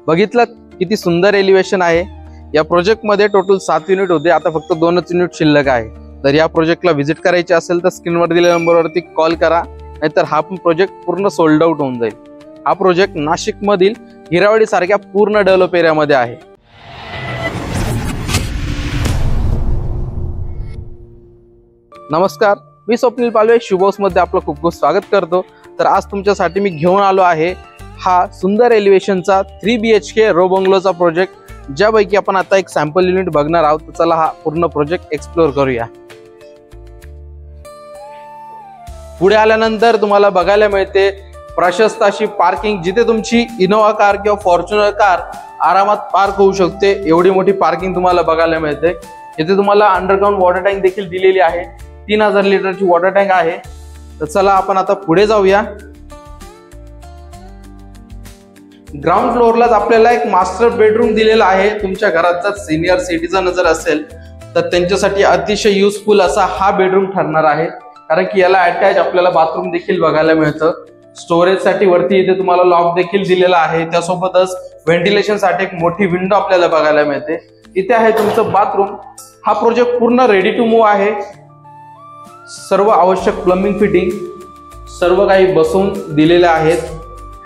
बघितलं किती सुंदर एलिव्हेशन आहे। या प्रोजेक्ट मध्ये टोटल 7 युनिट होते, आता फक्त 2च युनिट शिल्लक आहे। तर या प्रोजेक्टला व्हिजिट करायचे असेल तर स्क्रीनवर दिलेल्या नंबरवरती कॉल करा, नाहीतर हा प्रोजेक्ट पूर्ण सोल्ड आउट होऊन जाईल। हा प्रोजेक्ट नाशिक मधील हिरावडी सारख्या पूर्ण डेव्हलप एरियामध्ये आहे। नमस्कार, मी स्वप्नील पालवे शुभोस मध्ये आपलं खूप खूप स्वागत करतो। तर आज तुमच्यासाठी मी घेऊन आलो आहे हा सुंदर एलिव्हेशनचा 3 BHK रो बंगलोचा प्रोजेक्ट, ज्यापैकी आपण आता एक सॅम्पल युनिट बघणार आहोत। तर चला हा पूर्ण प्रोजेक्ट एक्सप्लोर करूया। पुढे आल्यानंतर तुम्हाला बघायला मिळते प्रशस्त अशी पार्किंग, जिथे तुमची इनोवा कार किंवा फॉर्च्युनर कार आरामात पार्क होऊ शकते। एवढी मोठी पार्किंग तुम्हाला बघायला मिळते। इथे तुम्हाला अंडरग्राउंड वॉटर टँक देखील दिलेली आहे। 3000 लिटरची वॉटर टँक आहे। तर चला आपण आता पुढे जाऊया। ग्राउंड फ्लोअरलाच आपल्याला एक मास्टर बेडरूम दिलेला आहे। तुमच्या घरात जर सिनियर सिटीजन जर असेल तर त्यांच्यासाठी अतिशय युजफुल असा हा बेडरूम ठरणार आहे, कारण की याला अटॅच आपल्याला बाथरूम देखील बघायला मिळतं। स्टोरेज साठी वरती इथे तुम्हाला लॉक देखील दिलेला आहे। त्यासोबतच व्हेंटिलेशन साठी एक मोठी विंडो आपल्याला बघायला मिळते। इथे आहे तुमचं बाथरूम। हा प्रोजेक्ट पूर्ण रेडी टू मूव्ह आहे। सर्व आवश्यक प्लंबिंग फिटिंग सर्व काही बसवून दिलेले आहेत।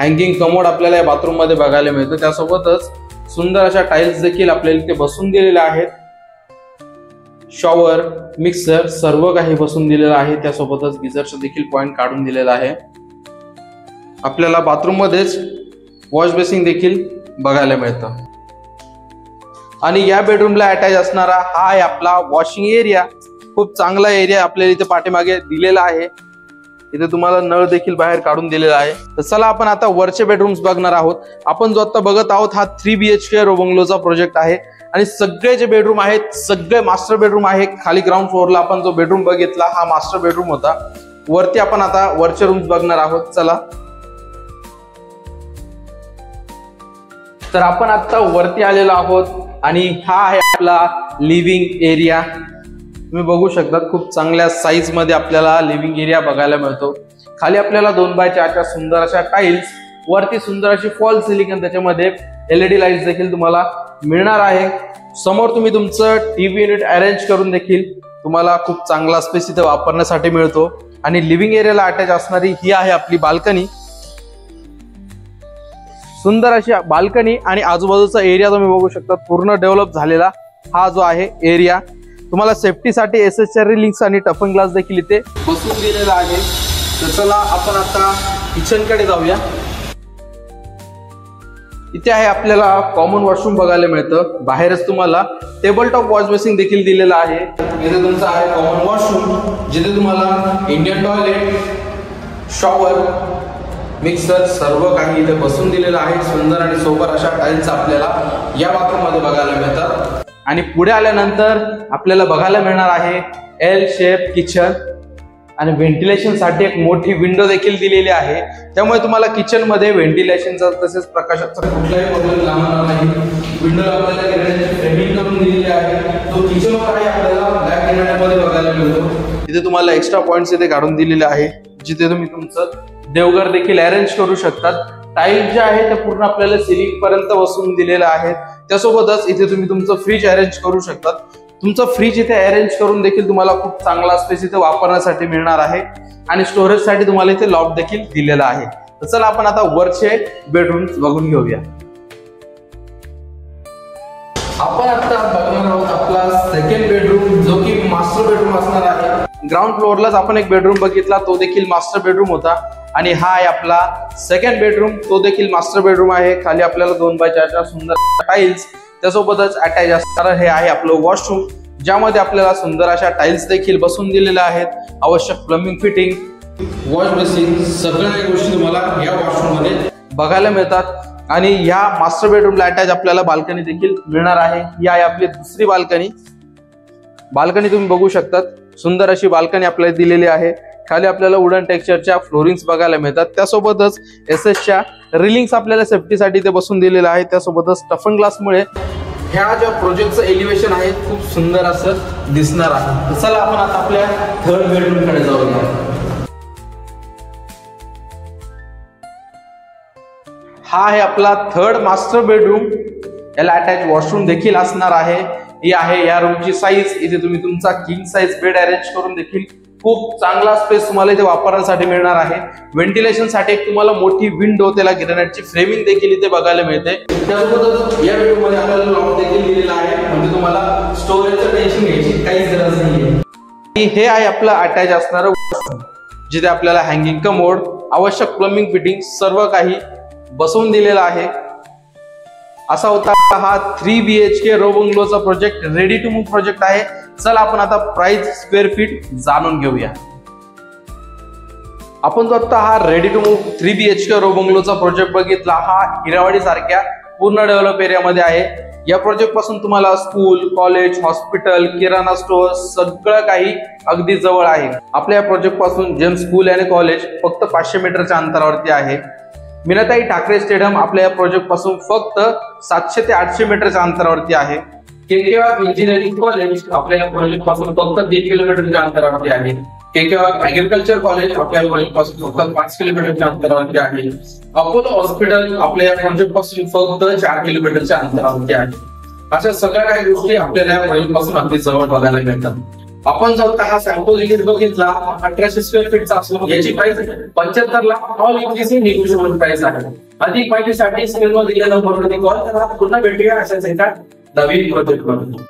हँगिंग कमोड आपल्याला या बाथरूम मध्ये बघायला मिळतं। त्यासोबतच सुंदर अशा टाइल्स देखील आपल्याला इथे बसवून दिलेल्या आहेत। शॉवर, मिक्सर सर्व काही बसवून दिलेलं आहे। त्यासोबतच गिझरचा देखील पॉइंट काढून दिलेला आहे। आपल्याला बाथरूम मध्येच वॉश बेसिन देखील बघायला मिळतं। आणि या बेडरूमला अटॅच असणारा हा आहे आपला वॉशिंग एरिया। खूप चांगला एरिया आपल्याला इथे पाठीमागे दिलेला आहे। इथे तुम्हाला नळ देखील बाहेर काढून दिलेला आहे। तर चला आपण आता वरचे बेडरूम्स बघणार आहोत। आपण जो आता बघत आहोत हा 3 BHK रो बंगलोचा प्रोजेक्ट आहे आणि सगळे जे बेडरूम आहेत सगळे मास्टर बेडरूम आहे। खाली ग्राउंड फ्लोअरला आपण जो बेडरूम बघितला हा मास्टर बेडरूम होता। वरती आपण आता वरचे रूम्स बघणार आहोत। चला तर आपण आता वरती आलेलो आहोत आणि हा आहे आपला लिव्हिंग एरिया। तुम्ही बघू शकता खूप चांगल्या साईज मध्ये आपल्याला लिव्हिंग एरिया बघायला मिळतो। खाली आपल्याला 2x4 सुंदर अशा टाइल्स, वरती सुंदर अशी फॉल सिलिंग आणि त्याच्यामध्ये LED लाईट्स देखील तुम्हाला मिळणार आहे। समोर तुम्ही तुमचं टीव्ही युनिट अरेंज करून देखील तुम्हाला खूप चांगला स्पेस इथे वापरण्यासाठी मिळतो। आणि लिव्हिंग एरियाला अटॅच असणारी ही आहे आपली बाल्कनी। सुंदर अशी बाल्कनी आणि आजूबाजूचा एरिया तुम्ही बघू शकता पूर्ण डेव्हलप झालेला हा जो आहे एरिया। तुम्हाला सेफ्टीसाठी SS रिलिंग्स आणि टफन ग्लास देखील इथे बसवून दिलेला आहे। तर चला आपण आता किचन कडे जाऊया। इथे आहे आपल्याला कॉमन वॉशरूम बघायला मिळतं। बाहेरच तुम्हाला टेबल टॉप वॉश बेसिन देखील दिलेला आहे। इथे तुमचा आहे कॉमन वॉशरूम, जिथे तुम्हाला इंडियन टॉयलेट, शॉवर, मिक्सर सर्व काही इथे बसवून दिलेलं आहे। सुंदर आणि सोबर अशा टाइल्स आपल्याला या बाथरूम मध्ये बघायला मिळतात। आणि पुढे आल्यानंतर आपल्याला बघायला मिळणार आहे L शेप किचन आणि व्हेंटिलेशन साठी एक मोठी विंडो देखील दिलेली आहे। त्यामुळे तुम्हाला किचन मध्ये व्हेंटिलेशनचा तसेच प्रकाशाचा कुठलाही प्रॉब्लेम लागणार नाही। विंडो आपल्याला फ्रेमिंग करून दिलेली आहे। तो किचन आहे आपल्याला ब्लॅक ग्रेनाइट मध्ये बघायला मिळतो। इथे तुम्हाला एक्स्ट्रा पॉइंट्स इथे काढून दिलेले आहे, जिथे तुम्ही तुमचं देवघर देखील अरेंज करू शकतात। टाइल्स जे आहे ते पूर्ण आपल्याला सिलिंग पर्यंत बसवून दिलेलं आहे। त्यासोबतच इथे तुम्ही तुमचं फ्रीज अरेंज करू शकतात। तुमचं फ्रीज इथे अरेंज करून देखील तुम्हाला खूप चांगला स्पेस इथे वापरण्यासाठी मिळणार आहे। आणि स्टोरेज साठी तुम्हाला इथे लॉक देखील दिलेला आहे। तर चला आपण आता वरचे बेडरूम्स बघून घेऊया। आपण आता बघणार आहोत आपला सेकंड बेडरूम, जो की मास्टर बेडरूम असणार आहे। ग्राउंड फ्लोअरलाच आपण एक बेडरूम बघितला, तो देखील मास्टर बेडरूम होता। आणि हा आहे आपला सेकंड बेडरूम, तो देखील मास्टर बेडरूम आहे। खाली आपल्याला 2x4 सुंदर टाइल्स, त्यासोबतच अटॅच असणारं हे आहे आपलं वॉशरूम, ज्यामध्ये आपल्याला सुंदर अशा टाइल्स देखील बसवून दिलेल्या आहेत। आवश्यक प्लंबिंग फिटिंग, वॉश बेसिन सगळ्या गोष्टी तुम्हाला या वॉशरूम मध्ये बघायला मिळतात। आणि या मास्टर बेडरूमला अटॅच आपल्याला बाल्कनी देखील मिळणार आहे। ही आहे आपली दुसरी बाल्कनी। बाल्कनी तुम्ही बघू शकतात, सुंदर अशी बाल्कनी आपल्याला दिलेली आहे। खाली आपल्याला वुडन टेक्स्चरच्या फ्लोरिंग्स बघायला मिळतात। त्यासोबतच SS रिलिंग्स आपल्याला सेफ्टीसाठी ते बसवून दिलेलं आहे। त्यासोबतच टफन ग्लासमुळे ह्या ज्या प्रोजेक्टचं एलिव्हेशन आहे खूप सुंदर असं दिसणार आहे। चला आपण आता आपल्या थर्ड बेडरूम कडे जाऊया। हा आहे आपला थर्ड मास्टर बेडरूम, याला अटॅच वॉशरूम देखील असणार आहे। ही आहे या रूमची साईज। इथे तुम्ही तुमचा किंग साईज बेड अरेंज करून देखील खूप चांगला स्पेस तुम्हाला इथे वापरण्यासाठी मिळणार आहे। व्हेंटिलेशन साठी एक तुम्हाला मोठी विंडो, त्याला ग्रेनाइटची फ्रेमिंग देखील इथे बघायला मिळते। त्यासोबतच या बेडरूम मध्ये आपल्याला लॉक देखील दिलेला आहे, म्हणजे तुम्हाला स्टोरेजचं टेन्शन घ्यायची काहीच गरज नाहीये। हे आहे आपलं अटॅच असणारं वॉशरूम, जिथे आपल्याला हँगिंग कमोड, आवश्यक प्लंबिंग फिटिंग सर्व काही बसवून दिलेला आहे। असा होता हा 3 BHK रो बंगलोचा project, ready to move project आहे। चला आपण आता प्राइस स्क्वेअर फीट जाणून घेऊया। आपण जो आता हा ready to move 3 BHK row बंगलोचा प्रोजेक्ट बघितला, हा हिरावाडी सारख्या पूर्ण डेव्हलप एरियामध्ये आहे। या प्रोजेक्ट पासून तुम्हाला स्कूल, कॉलेज, हॉस्पिटल, किराणा स्टोअर सगळं काही अगदी जवळ आहे। आपल्या या प्रोजेक्ट पासून जेम्स स्कूल आणि कॉलेज फक्त 500 मीटरच्या अंतरावरती आहे। मीनाताई ठाकरे स्टेडियम आपल्या या प्रोजेक्ट पासून फक्त 700 ते 800 मीटरच्या अंतरावरती आहे। केकेवाग इंजिनिअरिंग कॉलेज आपल्या या प्रोजेक्ट पासून फक्त 1 किलोमीटरच्या अंतरावरती आहे। केकेवाग ऍग्रिकल्चर कॉलेज आपल्या प्रोजेक्ट पासून फक्त 5 किलोमीटरच्या अंतरावरती आहे। अपोलो हॉस्पिटल आपल्या या प्रोजेक्ट पासून फक्त 4 किलोमीटरच्या अंतरावरती आहे। अशा सगळ्या काही गोष्टी आपल्याला या प्रोजेक्ट पासून अगदी जवळ बघायला मिळतात। आपण जो हा सॅम्पल युनिट बघितला 1800 स्क्वेअर फीटचा असतो, याची price 75 lakh all inclusive negotiable price आहे। अधिक माहितीसाठी स्क्रीनवर दिलेला नंबरवरती कॉल करा। पुन्हा भेटूया अशाच एका नवीन प्रोजेक्ट मध्ये।